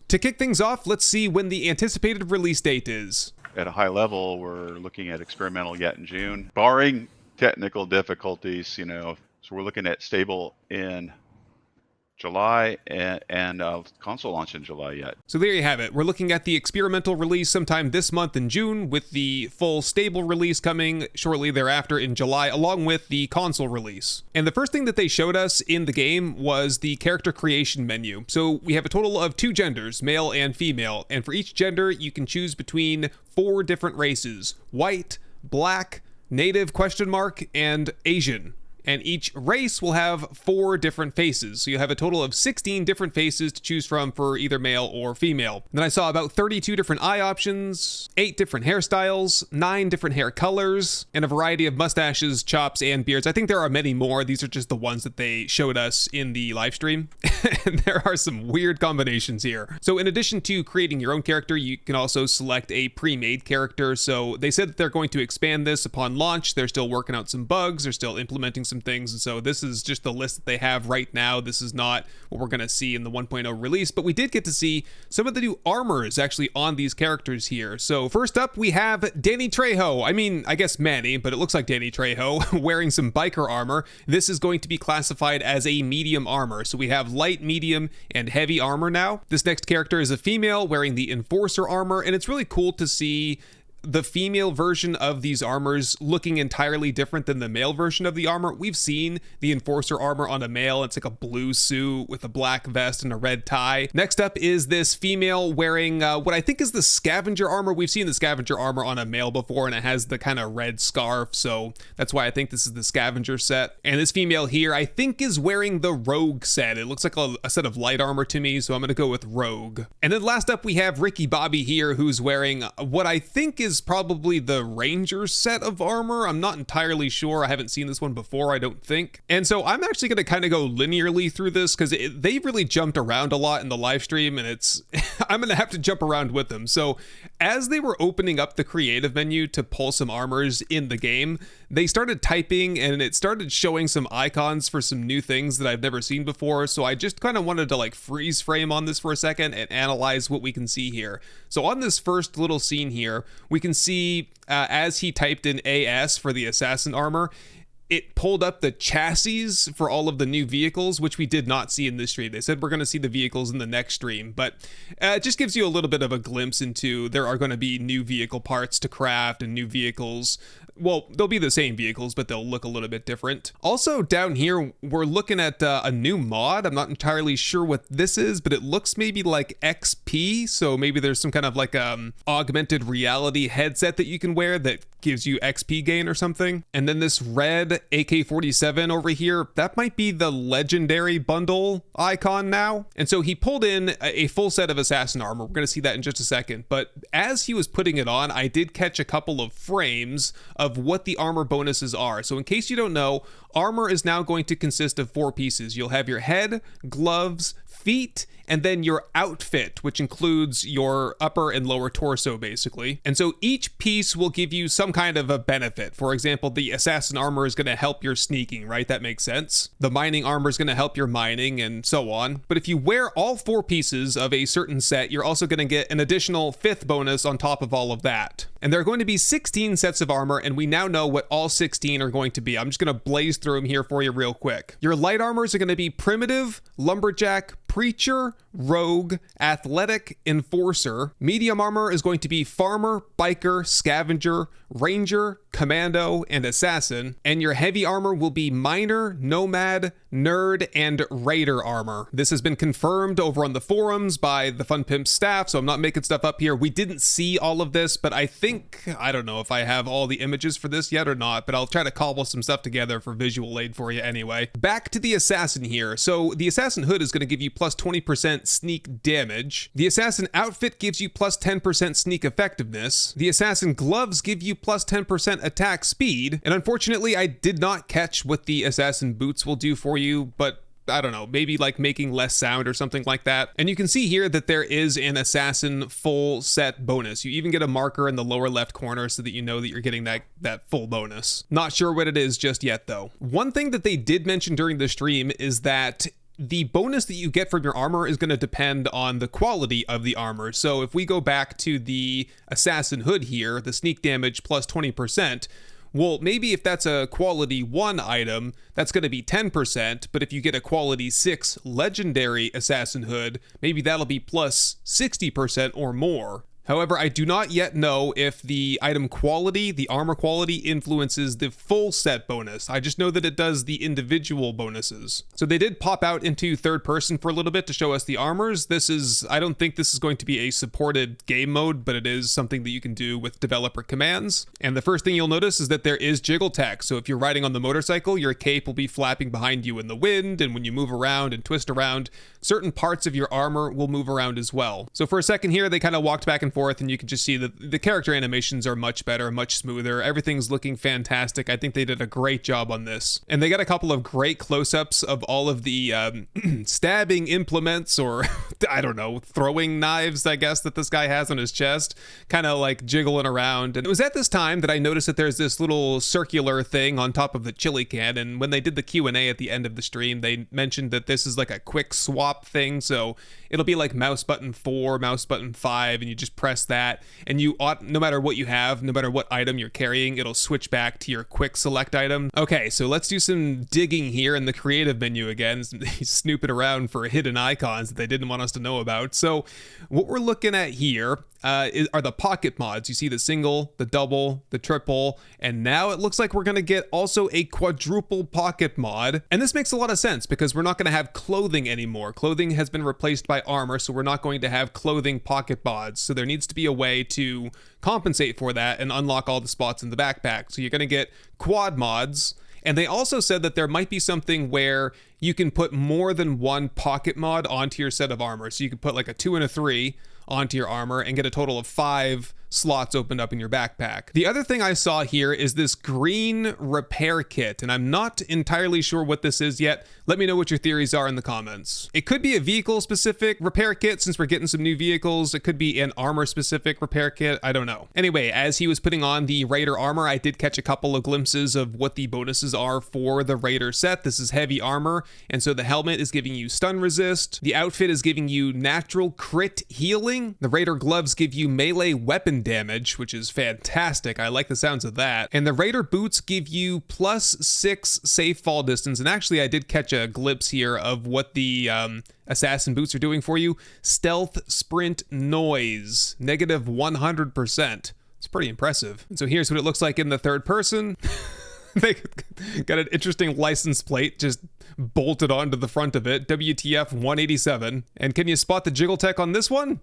To kick things off, let's see when the anticipated release date is. At a high level, we're looking at experimental yet in June, barring technical difficulties, so we're looking at stable in July and console launch in July yet. So there you have it. We're looking at the experimental release sometime this month in June, with the full stable release coming shortly thereafter in July, along with the console release. And the first thing that they showed us in the game was the character creation menu. So we have a total of 2 genders, male and female, and for each gender you can choose between 4 different races: white, black, native and Asian. And each race will have 4 different faces. So you have a total of 16 different faces to choose from for either male or female. Then I saw about 32 different eye options, 8 different hairstyles, 9 different hair colors, and a variety of mustaches, chops, and beards. I think there are many more. These are just the ones that they showed us in the live stream. And there are some weird combinations here. So in addition to creating your own character, you can also select a pre-made character. So they said that they're going to expand this upon launch. They're still working out some bugs. They're still implementing some things, and so this is just the list that they have right now. This is not what we're going to see in the 1.0 release, but we did get to see some of the new armors actually on these characters here. So first up, we have Danny Trejo. I guess Manny, but it looks like Danny Trejo wearing some biker armor. This is going to be classified as a medium armor. So we have light, medium, and heavy armor now. This next character is a female wearing the Enforcer armor, and it's really cool to see the female version of these armors looking entirely different than the male version of the armor. We've seen the Enforcer armor on a male. It's like a blue suit with a black vest and a red tie. Next up is this female wearing what I think is the Scavenger armor. We've seen the Scavenger armor on a male before, and it has the kind of red scarf, so that's why I think this is the Scavenger set. And this female here, I think, is wearing the Rogue set. It looks like a set of light armor to me, so I'm going to go with Rogue. And then last up, we have Ricky Bobby here, who's wearing what I think is probably the Ranger set of armor. I'm not entirely sure. I haven't seen this one before, I don't think. And so I'm actually going to kind of go linearly through this because they really jumped around a lot in the live stream, and it's I'm going to have to jump around with them. So as they were opening up the creative menu to pull some armors in the game, they started typing and it started showing some icons for some new things that I've never seen before. So I just kind of wanted to like freeze frame on this for a second and analyze what we can see here. So on this first little scene here, we can see as he typed in AS for the assassin armor, it pulled up the chassis for all of the new vehicles, which we did not see in this stream. They said we're going to see the vehicles in the next stream, but it just gives you a little bit of a glimpse into there are going to be new vehicle parts to craft and new vehicles. Well, they'll be the same vehicles, but they'll look a little bit different. Also down here, we're looking at a new mod. I'm not entirely sure what this is, but it looks maybe like XP. So maybe there's some kind of like augmented reality headset that you can wear that gives you XP gain or something. And then this red AK-47 over here, that might be the legendary bundle icon now. And so he pulled in a full set of assassin armor. We're going to see that in just a second. But as he was putting it on, I did catch a couple of frames of what the armor bonuses are. So in case you don't know, armor is now going to consist of 4 pieces. You'll have your head, gloves, feet, and then your outfit, which includes your upper and lower torso, basically. And so each piece will give you some kind of a benefit. For example, the assassin armor is going to help your sneaking, right? That makes sense. The mining armor is going to help your mining, and so on. But if you wear all 4 pieces of a certain set, you're also going to get an additional 5th bonus on top of all of that. And there are going to be 16 sets of armor, and we now know what all 16 are going to be. I'm just going to blaze through them here for you real quick. Your light armors are going to be primitive, lumberjack, preacher, rogue, athletic, enforcer. Medium armor is going to be farmer, biker, scavenger, ranger, commando, and assassin. And your heavy armor will be miner, nomad, nerd, and raider armor. This has been confirmed over on the forums by the Fun Pimps staff, so I'm not making stuff up here. We didn't see all of this, but I don't know if I have all the images for this yet or not, but I'll try to cobble some stuff together for visual aid for you anyway. Back to the assassin here. So the assassin hood is going to give you plus 20% sneak damage. The assassin outfit gives you plus 10% sneak effectiveness. The assassin gloves give you plus 10% attack speed. And unfortunately, I did not catch what the assassin boots will do for you, but I don't know, maybe like making less sound or something like that. And you can see here that there is an assassin full set bonus. You even get a marker in the lower left corner so that you know that you're getting that full bonus. Not sure what it is just yet though. One thing that they did mention during the stream is that the bonus that you get from your armor is going to depend on the quality of the armor. So if we go back to the assassin hood here, the sneak damage plus 20%, well, maybe if that's a quality 1 item, that's going to be 10%, but if you get a quality 6 legendary assassin hood, maybe that'll be plus 60% or more. However, I do not yet know if the item quality, the armor quality, influences the full set bonus. I just know that it does the individual bonuses. So they did pop out into third person for a little bit to show us the armors. I don't think this is going to be a supported game mode, but it is something that you can do with developer commands. And the first thing you'll notice is that there is jiggle tech. So if you're riding on the motorcycle, your cape will be flapping behind you in the wind, and when you move around and twist around, certain parts of your armor will move around as well. So for a second here, they kind of walked back and forth, and you can just see that the character animations are much better, much smoother. Everything's looking fantastic. I think they did a great job on this. And they got a couple of great close-ups of all of the stabbing implements, or I don't know, throwing knives, I guess, that this guy has on his chest, kind of like jiggling around. And it was at this time that I noticed that there's this little circular thing on top of the chili can, and when they did the Q&A at the end of the stream, they mentioned that this is like a quick swap thing, so it'll be like mouse button 4, mouse button 5, and you just press that, and you ought, no matter what you have, no matter what item you're carrying, it'll switch back to your quick select item. Okay, so let's do some digging here in the creative menu again, snooping around for hidden icons that they didn't want us to know about. So what we're looking at here are the pocket mods. You see the single, the double, the triple, and now it looks like we're going to get also a quadruple pocket mod. And this makes a lot of sense because we're not going to have clothing anymore. Clothing has been replaced by armor, so we're not going to have clothing pocket mods. So there needs to be a way to compensate for that and unlock all the spots in the backpack. So you're going to get quad mods. And they also said that there might be something where you can put more than one pocket mod onto your set of armor. So you could put like a 2 and a 3 onto your armor and get a total of 5 slots opened up in your backpack. The other thing I saw here is this green repair kit, and I'm not entirely sure what this is yet. Let me know what your theories are in the comments. It could be a vehicle-specific repair kit since we're getting some new vehicles. It could be an armor-specific repair kit. I don't know. Anyway, as he was putting on the Raider armor, I did catch a couple of glimpses of what the bonuses are for the Raider set. This is heavy armor, and so the helmet is giving you stun resist. The outfit is giving you natural crit healing. The Raider gloves give you melee weapon damage, which is fantastic. I like the sounds of that. And the Raider boots give you +6 safe fall distance. And actually, I did catch a glimpse here of what the assassin boots are doing for you. Stealth sprint noise, -100%. It's pretty impressive. And so here's what it looks like in the third person. They got an interesting license plate just bolted onto the front of it. WTF 187. And can you spot the jiggle tech on this one?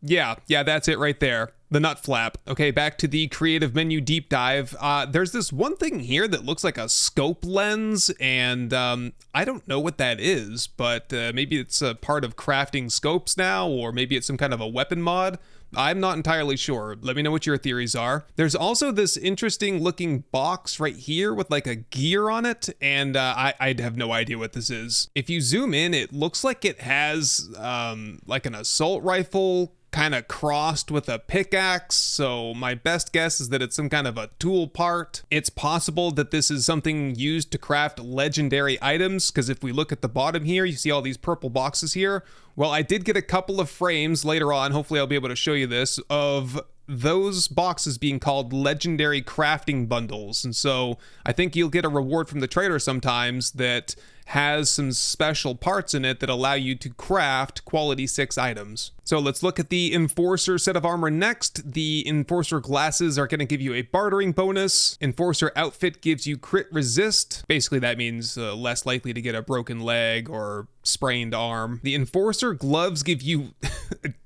Yeah, that's it right there. The nut flap. Okay, back to the creative menu deep dive. There's this one thing here that looks like a scope lens, and I don't know what that is, but maybe it's a part of crafting scopes now, or maybe it's some kind of a weapon mod. I'm not entirely sure. Let me know what your theories are. There's also this interesting looking box right here with like a gear on it, and I have no idea what this is. If you zoom in, it looks like it has like an assault rifle kind of crossed with a pickaxe, so my best guess is that it's some kind of a tool part. It's possible that this is something used to craft legendary items, because if we look at the bottom here, you see all these purple boxes here. Well, I did get a couple of frames later on, hopefully I'll be able to show you this, of those boxes being called legendary crafting bundles. And so I think you'll get a reward from the trader sometimes that has some special parts in it that allow you to craft quality 6 items. So let's look at the Enforcer set of armor next. The Enforcer glasses are going to give you a bartering bonus. Enforcer outfit gives you crit resist. Basically that means less likely to get a broken leg or sprained arm. The Enforcer gloves give you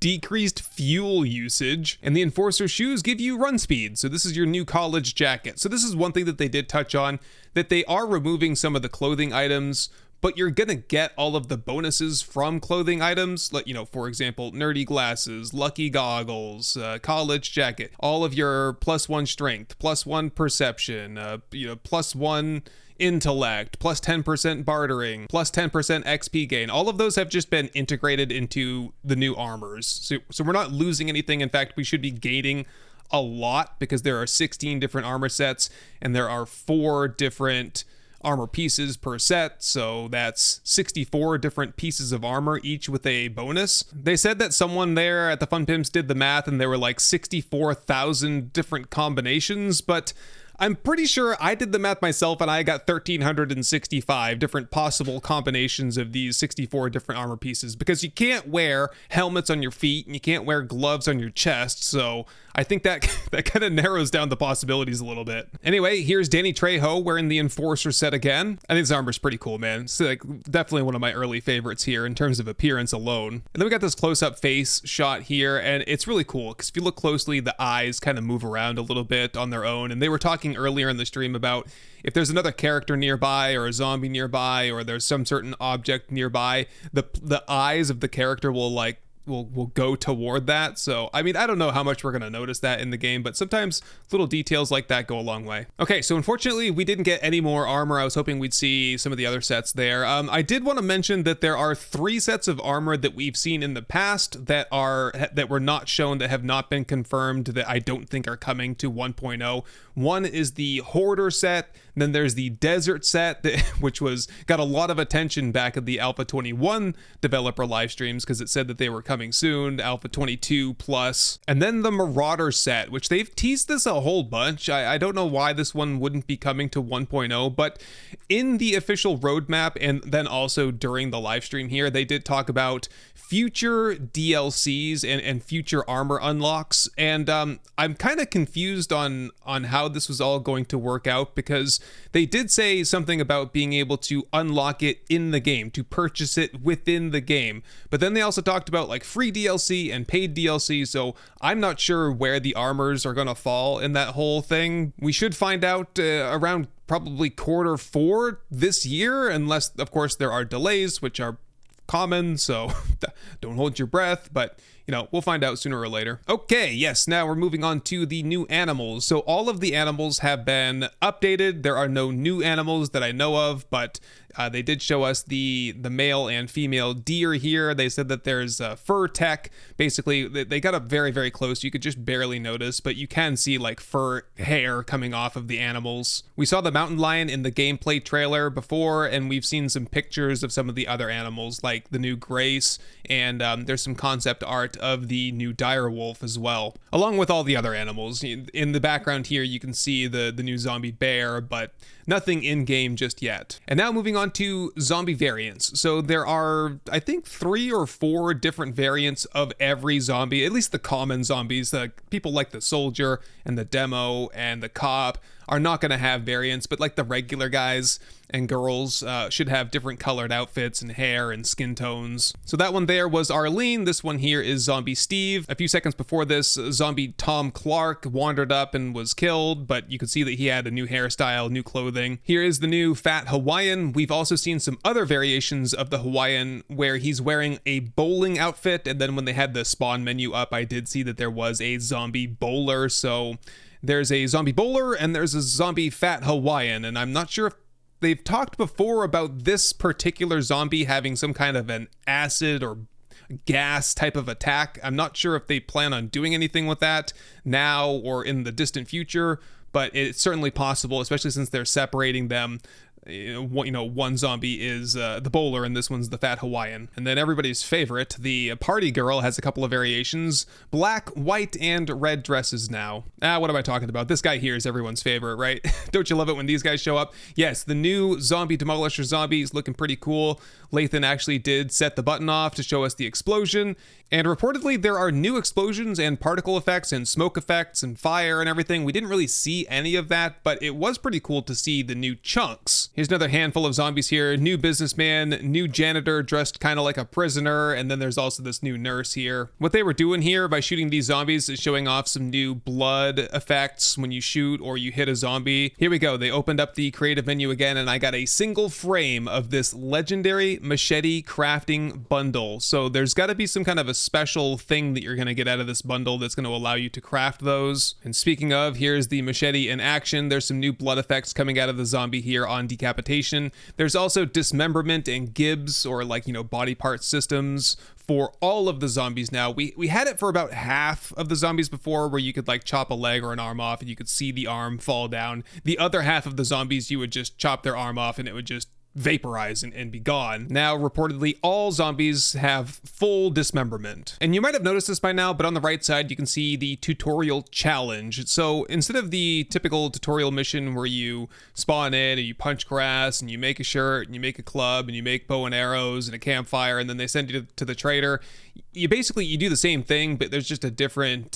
decreased fuel usage, and the Enforcer shoes give you run speed. So this is your new college jacket. So this is one thing that they did touch on, that they are removing some of the clothing items, but you're gonna get all of the bonuses from clothing items, like, you know, for example, nerdy glasses, lucky goggles, college jacket, all of your +1 strength, +1 perception, +1 intellect, +10% bartering, +10% XP gain. All of those have just been integrated into the new armors. So we're not losing anything. In fact, we should be gaining a lot because there are 16 different armor sets and there are 4 different armor pieces per set, so that's 64 different pieces of armor, each with a bonus. They said that someone there at the Fun Pimps did the math and there were like 64,000 different combinations, but I'm pretty sure I did the math myself and I got 1,365 different possible combinations of these 64 different armor pieces, because you can't wear helmets on your feet and you can't wear gloves on your chest, so I think that kind of narrows down the possibilities a little bit. Anyway, here's Danny Trejo wearing the Enforcer set again. I think this armor's pretty cool, man. It's like definitely one of my early favorites here in terms of appearance alone. And then we got this close-up face shot here, and it's really cool because if you look closely, the eyes kind of move around a little bit on their own. And they were talking earlier in the stream about if there's another character nearby or a zombie nearby or there's some certain object nearby, the eyes of the character will will go toward that. So I mean, I don't know how much we're gonna notice that in the game, but sometimes little details like that go a long way. Okay, so unfortunately we didn't get any more armor. I was hoping we'd see some of the other sets there. I did want to mention that there are 3 sets of armor that we've seen in the past that were not shown, that have not been confirmed, that I don't think are coming to 1.0. One is the Hoarder set, then there's the Desert set, which got a lot of attention back at the Alpha 21 developer live streams because it said that they were coming soon, Alpha 22 plus, and then the Marauder set, which they've teased this a whole bunch. I don't know why this one wouldn't be coming to 1.0, but in the official roadmap and then also during the live stream here, they did talk about future DLCs and future armor unlocks, and I'm kind of confused on how this was all going to work out, because they did say something about being able to unlock it in the game, to purchase it within the game, but then they also talked about like free DLC and paid DLC, so I'm not sure where the armors are going to fall in that whole thing. We should find out around probably Q4 this year, unless of course there are delays, which are common, so don't hold your breath, but we'll find out sooner or later. Okay, yes, now we're moving on to the new animals. So all of the animals have been updated. There are no new animals that I know of, but they did show us the male and female deer here. They said that there's fur tech. Basically, they got up very, very close. You could just barely notice, but you can see like fur hair coming off of the animals. We saw the mountain lion in the gameplay trailer before, and we've seen some pictures of some of the other animals, like the new Grace, and there's some concept art of the new dire wolf as well, along with all the other animals. In the background here, you can see the new zombie bear, but nothing in game just yet. And now moving on to zombie variants. So there are, I think, 3 or 4 different variants of every zombie, at least the common zombies. People like the soldier and the demo and the cop are not going to have variants, but like the regular guys and girls should have different colored outfits and hair and skin tones. So that one there was Arlene. This one here is Zombie Steve. A few seconds before this, Zombie Tom Clark wandered up and was killed, but you could see that he had a new hairstyle, new clothing. Here is the new Fat Hawaiian. We've also seen some other variations of the Hawaiian where he's wearing a bowling outfit, and then when they had the spawn menu up, I did see that there was a zombie bowler. So there's a zombie bowler and there's a zombie Fat Hawaiian, and I'm not sure if they've talked before about this particular zombie having some kind of an acid or gas type of attack. I'm not sure if they plan on doing anything with that now or in the distant future, but it's certainly possible, especially since they're separating them. One zombie is the bowler and this one's the Fat Hawaiian. And then everybody's favorite, the party girl, has a couple of variations: black, white, and red dresses now. What am I talking about? This guy here is everyone's favorite, right? Don't you love it when these guys show up? Yes, the new zombie demolisher zombie is looking pretty cool. Lathan actually did set the button off to show us the explosion, and reportedly there are new explosions and particle effects and smoke effects and fire and everything. We didn't really see any of that, but it was pretty cool to see the new chunks. Here's another handful of zombies here. New businessman, new janitor dressed kind of like a prisoner, and then there's also this new nurse here. What they were doing here by shooting these zombies is showing off some new blood effects when you shoot or you hit a zombie. Here we go. They opened up the creative menu again, and I got a single frame of this legendary machete crafting bundle. So there's got to be some kind of a special thing that you're going to get out of this bundle that's going to allow you to craft those. And speaking of, here's the machete in action. There's some new blood effects coming out of the zombie here on decapitation. There's also dismemberment and gibs, or body part systems for all of the zombies now. We had it for about half of the zombies before, where you could like chop a leg or an arm off and you could see the arm fall down. The other half of the zombies, you would just chop their arm off and it would just vaporize and be gone. Now, reportedly, all zombies have full dismemberment. And you might have noticed this by now, but on the right side, you can see the tutorial challenge. So instead of the typical tutorial mission where you spawn in and you punch grass and you make a shirt and you make a club and you make bow and arrows and a campfire and then they send you to the trader, you do the same thing, but there's just a different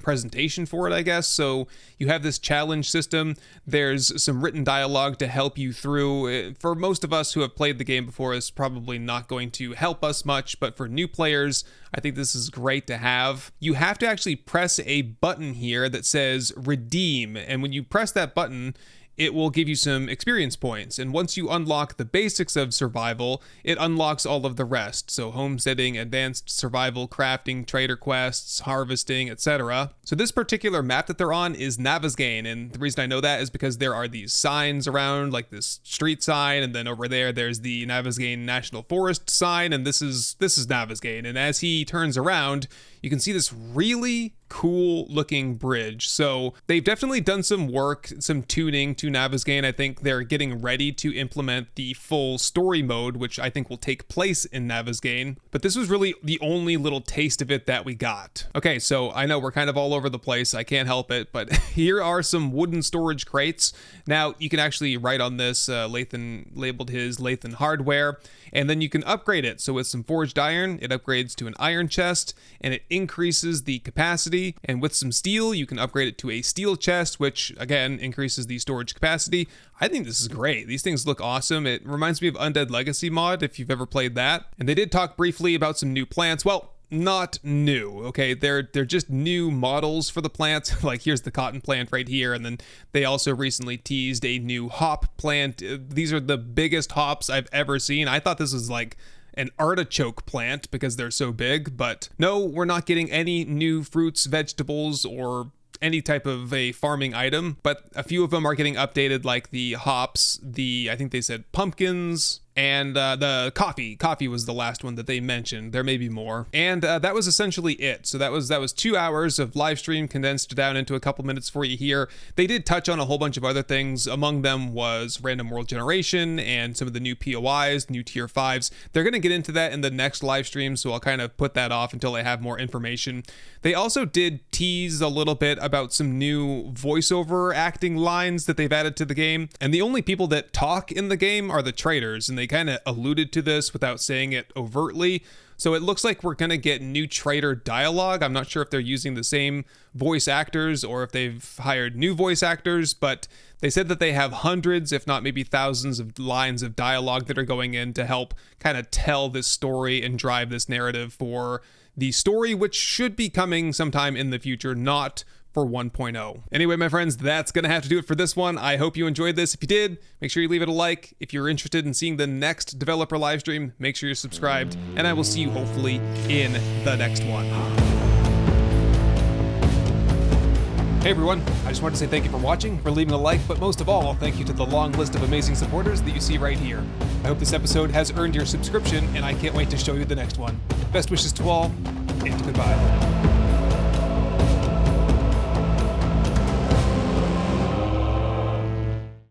presentation for it, I guess. So you have this challenge system. There's some written dialogue to help you through. For most of us who have played the game before, it's probably not going to help us much, but for new players, I think this is great to have. You have to actually press a button here that says redeem, and when you press that button, it will give you some experience points. And once you unlock the basics of survival, it unlocks all of the rest. So homesteading, advanced survival, crafting, trader quests, harvesting, etc. So this particular map that they're on is Navezgane. And the reason I know that is because there are these signs around, like this street sign. And then over there's the Navezgane National Forest sign. And this is Navezgane. And as he turns around, you can see this really cool looking bridge. So they've definitely done some work, some tuning to Navezgane. I think they're getting ready to implement the full story mode, which I think will take place in Navezgane. But this was really the only little taste of it that we got. Okay, so I know we're kind of all over the place. I can't help it, but here are some wooden storage crates. Now you can actually write on this, Lathan labeled his Lathan hardware, and then you can upgrade it. So with some forged iron, it upgrades to an iron chest, and it increases the capacity. And with some steel, you can upgrade it to a steel chest, which again increases the storage capacity. I think this is great. These things look awesome. It reminds me of Undead Legacy mod, if you've ever played that. And they did talk briefly about some new plants. Well, not new, okay? They're just new models for the plants. Like here's the cotton plant right here, and then they also recently teased a new hop plant. These are the biggest hops I've ever seen. I thought this was like an artichoke plant because they're so big, but no, we're not getting any new fruits, vegetables, or any type of a farming item, but a few of them are getting updated, like the hops, I think they said pumpkins, and the coffee. Coffee was the last one that they mentioned. There may be more. And that was essentially it. So that was 2 hours of live stream condensed down into a couple minutes for you here. They did touch on a whole bunch of other things. Among them was random world generation and some of the new POIs, new tier 5s. They're going to get into that in the next live stream, so I'll kind of put that off until I have more information. They also did tease a little bit about some new voiceover acting lines that they've added to the game. And the only people that talk in the game are the traders, and they kind of alluded to this without saying it overtly. So it looks like we're going to get new trader dialogue. I'm not sure if they're using the same voice actors or if they've hired new voice actors, but they said that they have hundreds, if not maybe thousands of lines of dialogue that are going in to help kind of tell this story and drive this narrative for the story, which should be coming sometime in the future, not for 1.0. Anyway, my friends, that's gonna have to do it for this one. I hope you enjoyed this. If you did, make sure you leave it a like. If you're interested in seeing the next developer live stream, make sure you're subscribed, and I will see you hopefully in the next one. Hey everyone, I just wanted to say thank you for watching, for leaving a like, but most of all, thank you to the long list of amazing supporters that you see right here. I hope this episode has earned your subscription, and I can't wait to show you the next one. Best wishes to all, and goodbye.